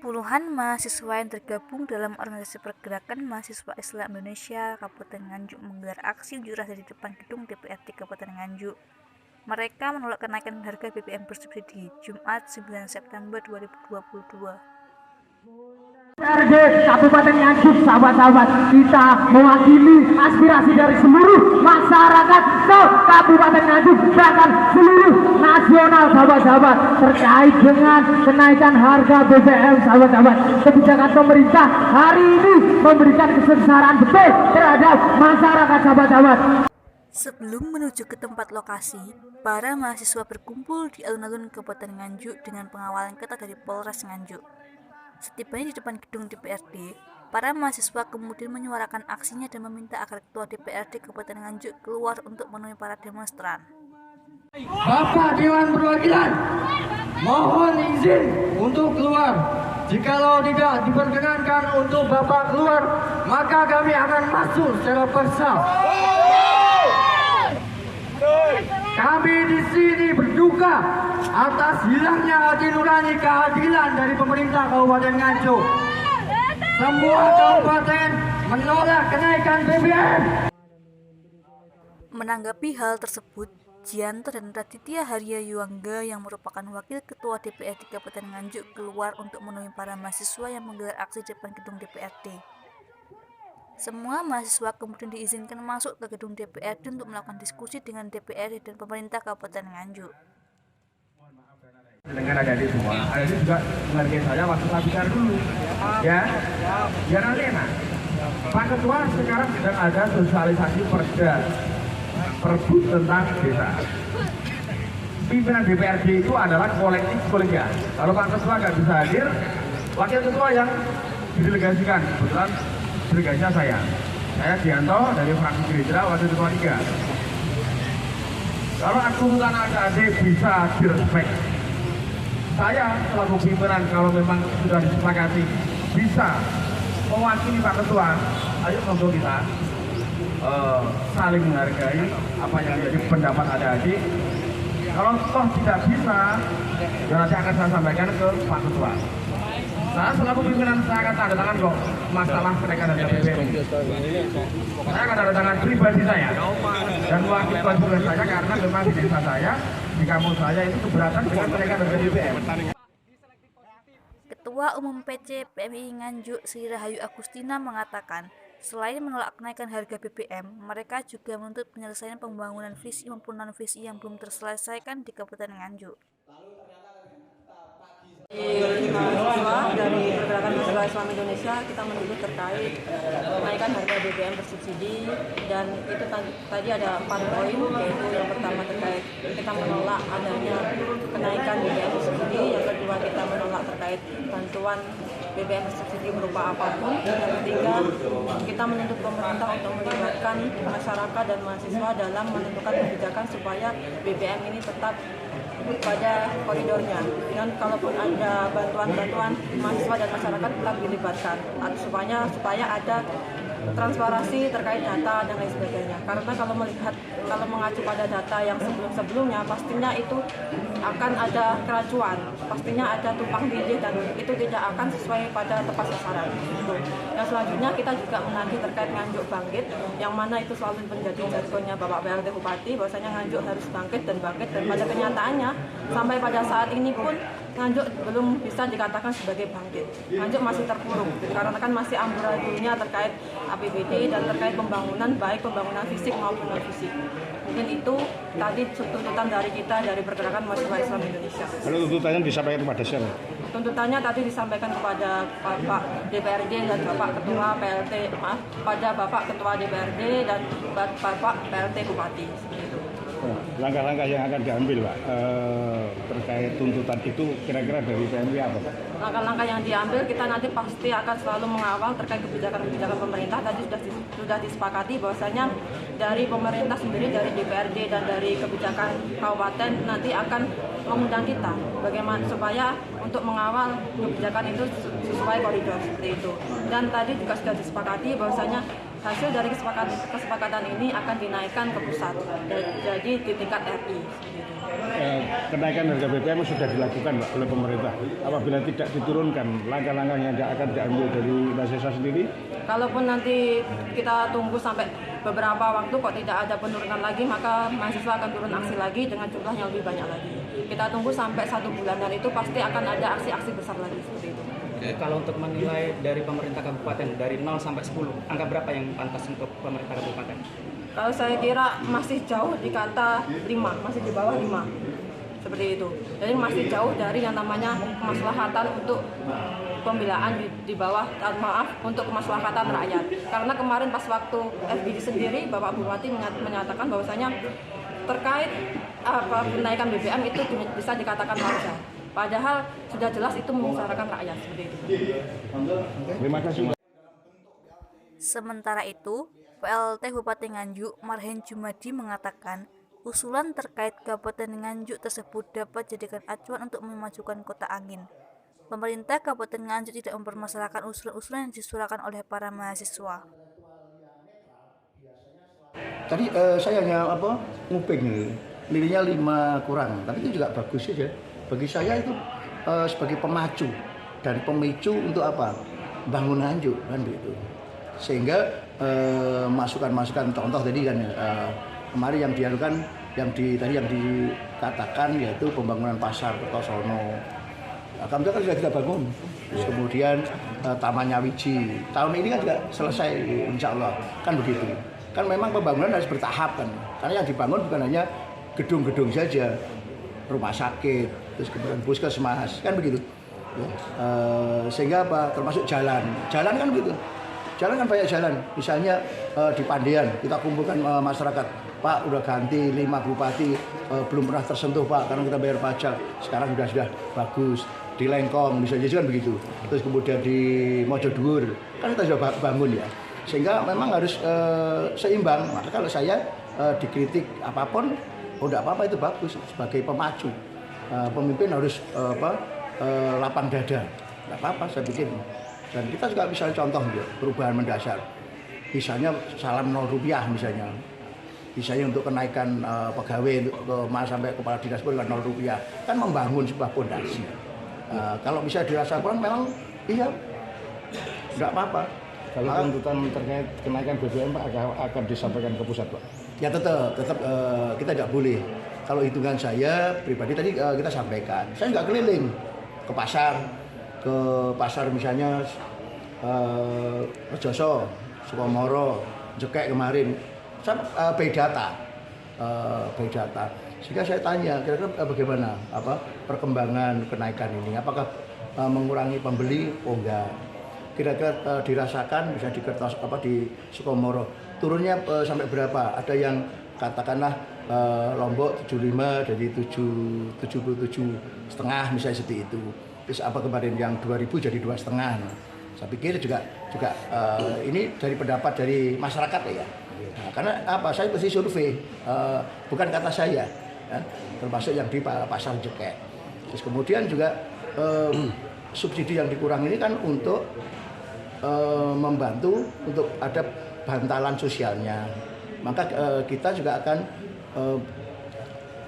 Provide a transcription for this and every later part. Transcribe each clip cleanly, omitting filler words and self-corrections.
Puluhan mahasiswa yang tergabung dalam organisasi pergerakan mahasiswa Islam Indonesia Kabupaten Nganjuk menggelar aksi unjuk rasa di depan gedung DPRD Kabupaten Nganjuk. Mereka menolak kenaikan harga BBM bersubsidi Jumat 9 September 2022. DPRD Kabupaten Nganjuk, sahabat-sahabat, kita mewakili aspirasi dari seluruh masyarakat Kabupaten Nganjuk, bahkan seluruh nasional, sahabat-sahabat, terkait dengan kenaikan harga BBM, sahabat-sahabat. Kebijakan pemerintah hari ini memberikan kesengsaraan betul terhadap masyarakat, sahabat-sahabat. Sebelum menuju ke tempat lokasi, para mahasiswa berkumpul di alun-alun Kabupaten Nganjuk dengan pengawalan ketat dari Polres Nganjuk. Setibanya di depan gedung DPRD, para mahasiswa kemudian menyuarakan aksinya dan meminta agar Ketua DPRD Kabupaten Nganjuk keluar untuk menemui para demonstran. Bapak Dewan Perwakilan, mohon izin untuk keluar. Jikalau tidak diperkenankan untuk Bapak keluar, maka kami akan masuk secara paksa. Kami di sini berduka atas hilangnya hati nurani keadilan dari pemerintah Kabupaten Nganjuk. Semua kabupaten menolak kenaikan BBM. Menanggapi hal tersebut, Jianto dan Raditya Harya Yuangga yang merupakan Wakil Ketua DPRD Kabupaten Nganjuk keluar untuk menemui para mahasiswa yang menggelar aksi di depan gedung DPRD. Semua mahasiswa kemudian diizinkan masuk ke gedung DPRD untuk melakukan diskusi dengan DPRD dan pemerintah Kabupaten Nganjuk. Dengan adik-adik semua, adik-adik juga menghargai saya waktu saya bicara dulu, ya, biar nanti enak. Pak Ketua sekarang sedang ada sosialisasi perbu tentang desa. Pimpinan DPRD itu adalah kolektif kolegial. Kalau Pak Ketua nggak bisa hadir, Wakil Ketua yang didelegasikan, kebetulan delegasinya saya Jianto dari fraksi Gerindra, Wakil Ketua 3. Kalau tuntutan adik-adik bisa direspek, saya selaku pimpinan kalau memang sudah disepakati bisa mewakili Pak Ketua, ayo untuk kita saling menghargai apa yang menjadi pendapat adik-adik. Kalau toh tidak bisa, ya nanti akan saya sampaikan ke Pak Ketua. Saya selaku pimpinan saya akan tanda tangan kok masalah kenaikan harga BBM. Saya akan tanda tangan pribadi saya dan mewakili konsumen saya karena memang di desa saya, di kampung saya itu keberatan dengan kenaikan harga BBM. Ketua Umum PC PMI Nganjuk Sri Rahayu Agustina mengatakan, selain menolak kenaikan harga BBM, mereka juga menuntut penyelesaian pembangunan visi maupun non-visi yang belum terselesaikan di Kabupaten Nganjuk. Mahasiswa dari Pergerakan Mahasiswa Islam Indonesia, kita menuntut terkait kenaikan harga BBM bersubsidi, dan itu tadi ada 4 poin, yaitu yang pertama terkait kita menolak adanya kenaikan BBM bersubsidi, yang kedua kita menolak terkait bantuan BBM bersubsidi berupa apapun, yang ketiga kita menuntut pemerintah untuk melibatkan masyarakat dan mahasiswa dalam menentukan kebijakan supaya BBM ini tetap pada koridornya, dan kalaupun ada bantuan-bantuan mahasiswa dan masyarakat tetap dilibatkan supaya ada transparansi terkait data dan lain sebagainya. Karena kalau mengacu pada data yang sebelum-sebelumnya, pastinya itu akan ada keracuan, pastinya ada tumpang tindih, dan itu tidak akan sesuai pada tepat sasaran. Yang selanjutnya kita juga menagih terkait Nganjuk bangkit, yang mana itu selalu menjadi jargonnya Bapak PLT Bupati, bahwasanya Nganjuk harus bangkit, dan pada kenyataannya sampai pada saat ini pun Nganjuk belum bisa dikatakan sebagai bangkit. Nganjuk masih terpuruk dikarenakan masih amburadulnya terkait APBD dan terkait pembangunan, baik pembangunan fisik maupun non fisik. Mungkin itu tadi tuntutan dari kita dari Pergerakan Mahasiswa Islam Indonesia. Lalu tuntutannya disampaikan kepada siapa? Tuntutannya tadi disampaikan kepada Bapak DPRD dan Bapak Ketua PLT, pada Bapak Ketua DPRD dan Bapak PLT Bupati. Seperti itu. langkah-langkah yang akan diambil Pak terkait tuntutan itu kira-kira dari PMI apa Pak? Langkah-langkah yang diambil kita nanti pasti akan selalu mengawal terkait kebijakan-kebijakan pemerintah. Tadi sudah disepakati bahwasanya dari pemerintah sendiri, dari DPRD dan dari kebijakan kabupaten nanti akan mengundang kita bagaimana supaya untuk mengawal kebijakan itu sesuai koridor seperti itu. Dan tadi juga sudah disepakati bahwasanya hasil dari kesepakatan ini akan dinaikkan ke pusat, jadi di tingkat RI. Kenaikan harga BBM sudah dilakukan Pak oleh pemerintah. Apabila tidak diturunkan, langkah-langkah yang akan diambil dari mahasiswa sendiri? Kalaupun nanti kita tunggu sampai beberapa waktu kok tidak ada penurunan lagi, maka mahasiswa akan turun aksi lagi dengan jumlah yang lebih banyak lagi. Kita tunggu sampai 1 bulan dan itu pasti akan ada aksi-aksi besar lagi seperti itu. Oke. Kalau untuk menilai dari pemerintah kabupaten dari 0 sampai 10, angka berapa yang pantas untuk pemerintah kabupaten? Kalau saya kira masih jauh di kata 5, masih di bawah 5. Seperti itu. Jadi masih jauh dari yang namanya kemaslahatan untuk pembelaan di bawah, maaf, untuk kemaslahatan rakyat. Karena kemarin pas waktu FGD sendiri, Bapak Bupati menyatakan bahwasanya terkait kenaikan BBM itu bisa dikatakan wajar. Padahal sudah jelas itu membicarakan rakyat seperti itu. Terima kasih. Sementara itu, PLT Bupati Nganjuk Marhen Jumadi mengatakan usulan terkait Kabupaten Nganjuk tersebut dapat jadikan acuan untuk memajukan Kota Angin. Pemerintah Kabupaten Nganjuk tidak mempermasalahkan usulan-usulan yang disuarakan oleh para mahasiswa. Tadi saya hanya nguping nilainya 5 kurang, tapi itu juga bagus saja. Bagi saya itu sebagai pemacu dan pemicu untuk bangun Nganjuk kan begitu. Sehingga masukan-masukan contoh tadi kan kemarin yang diadukan yang dikatakan yaitu pembangunan pasar Kertosono. Alhamdulillah kan sudah kita bangun. Terus kemudian Taman Nyawiji tahun ini kan juga selesai insya Allah kan begitu. Kan memang pembangunan harus bertahap kan. Karena yang dibangun bukan hanya gedung-gedung saja, rumah sakit, terus kemudian puskesmas kan begitu. Sehingga termasuk jalan kan begitu. Jalan kan banyak jalan, misalnya di Pandean kita kumpulkan masyarakat, Pak udah ganti 5 bupati belum pernah tersentuh Pak karena kita bayar pajak, sekarang sudah bagus. Di Lengkong misalnya kan begitu, terus kemudian di Mojodhuur kan kita sudah bangun ya, sehingga memang harus seimbang. Maka kalau saya dikritik apapun, tidak apa-apa, itu bagus sebagai pemacu. Pemimpin harus lapang dada, tidak apa-apa saya pikir. Dan kita juga bisa contoh ya, perubahan mendasar. Misalnya salam 0 rupiah misalnya. Misalnya untuk kenaikan pegawai sampai kepala dinas pun 0 rupiah. Kan membangun sebuah fondasi. Kalau bisa dirasa kurang memang iya, tidak apa-apa. Kalau tuntutan terkait kenaikan BBM Pak akan disampaikan ke pusat Pak? Ya tetap kita tidak boleh. Kalau hitungan saya pribadi tadi kita sampaikan. Saya nggak keliling ke pasar misalnya Rejoso, Sukomoro, Jekek kemarin. Saya by data. Sehingga saya tanya kira-kira bagaimana perkembangan kenaikan ini, apakah mengurangi pembeli? Oh enggak. Kira-kira dirasakan bisa di Sukomoro turunnya sampai berapa? Ada yang katakanlah Lombok 75 dari 77,5 misalnya seperti itu. Terus apa kemarin yang 2000 jadi 2,5. Saya pikir juga ini dari pendapat dari masyarakat ya. Nah, karena saya pasti survei, bukan kata saya, ya, termasuk yang di pasar Jekek. Terus kemudian juga subsidi yang dikurang ini kan untuk membantu untuk ada bantalan sosialnya. Maka kita juga akan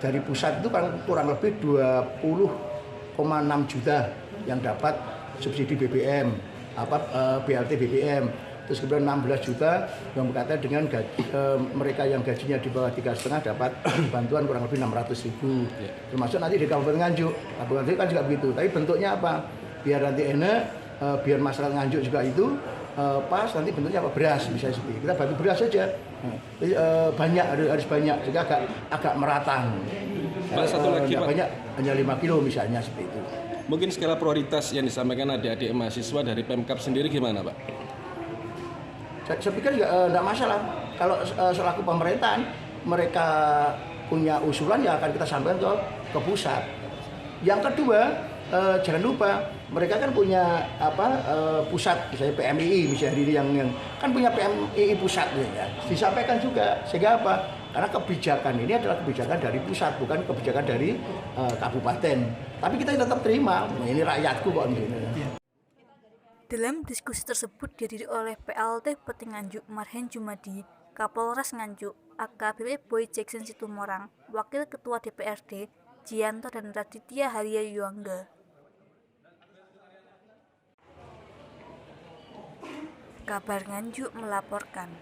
dari pusat itu kan kurang lebih 20,6 juta yang dapat subsidi BBM, BLT BBM. Terus kemudian 16 juta yang berkaitan dengan mereka yang gajinya di bawah 3,5 dapat bantuan kurang lebih 600.000. Termasuk nanti di Kabupaten Nganjuk. Kabupaten Nganjuk kan juga begitu. Tapi bentuknya apa? Biar nanti enak, biar masyarakat Nganjuk juga itu pas, nanti bentuknya beras misalnya seperti. Kita bantu beras saja. Banyak harus banyak juga agak meratang. Pak, satu lagi Pak. Banyak hanya 5 kilo misalnya seperti itu. Mungkin skala prioritas yang disampaikan adik-adik mahasiswa dari Pemkab sendiri gimana Pak? Saya pikir tidak masalah kalau selaku pemerintahan mereka punya usulan ya akan kita sampaikan ke pusat. Yang kedua, jangan lupa mereka kan punya pusat, misalnya PMII misalnya ini yang kan punya PMII pusat ya. Disampaikan juga sehingga apa? Karena kebijakan ini adalah kebijakan dari pusat, bukan kebijakan dari kabupaten. Tapi kita tetap terima, ini rakyatku kok ini. Dalam diskusi tersebut dihadiri oleh PLT Peti Nganjuk Marhen Jumadi, Kapolres Nganjuk, AKBP Boy Jackson Situmorang, Wakil Ketua DPRD, Jianto dan Raditya Haria Yuangga. Kabar Nganjuk melaporkan.